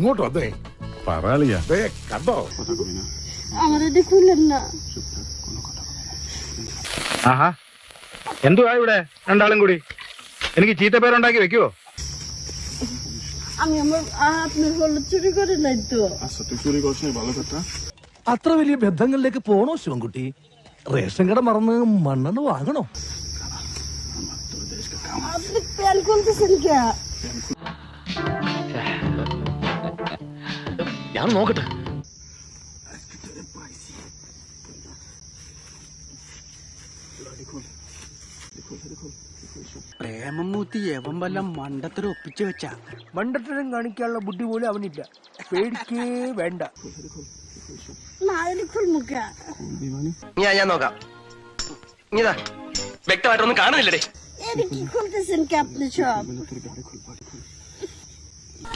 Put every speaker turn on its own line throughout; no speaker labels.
ഇങ്ങോട്ട് വന്നേ.
പറയാളിയാ
കണ്ടോ?
ആഹാ, എന്തുവാ ഇവിടെ രണ്ടാളും കൂടി? എനിക്ക് ചീത്തപ്പേരുണ്ടാക്കി വെക്കുവോ?
അത്ര വലിയ ബന്ധങ്ങളിലേക്ക് പോണോ ശിവൻകുട്ടി? റേഷൻ കട മറന്ന് മണ്ണെണ്ണ വാങ്ങണോ?
ഞാൻ നോക്കട്ടെ.
പ്രേമം മൂത്തി യവൻ വല്ല മണ്ടത്തരം ഒപ്പിച്ചു വെച്ചാ. മണ്ടത്തരം കാണിക്കാനുള്ള ബുദ്ധി പോലും അവനില്ല. പേടിക്കേ വേണ്ട.
ഞാൻ നോക്കാം. ഇതാ വ്യക്തമായിട്ടൊന്നും കാണുന്നില്ലേ?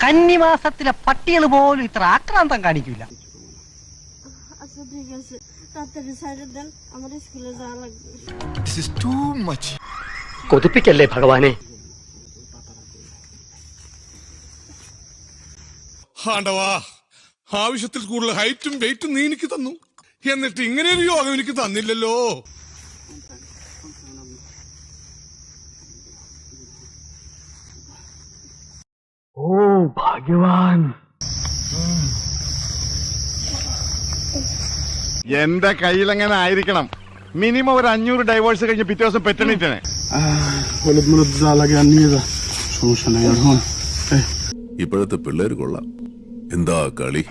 കന്നിമാസത്തിലെ പട്ടികൾ പോലും ഇത്ര ആക്രാന്തം കാണിക്കില്ല.
കൊതിപ്പിക്കല്ലേ ഭഗവാനെ.
ആണ്ടവാ, ആവശ്യത്തിൽ കൂടുതൽ ഹൈറ്റും വെയിറ്റും നീ എനിക്ക് തന്നു. എന്നിട്ട് ഇങ്ങനെ ഒരു യോഗം എനിക്ക് തന്നില്ലല്ലോ.
ഓ ഭാഗ്യവാൻ.
എന്റെ കയ്യിലെങ്ങനെ ആയിരിക്കണം. മിനിമം ഒരു 500 ഡൈവോഴ്സ് കഴിഞ്ഞ് പിറ്റേ ദിവസം പെറ്റണിട്ടേ.
ഇപ്പോഴത്തെ പിള്ളേര് കൊള്ളാം. എന്താ കളി?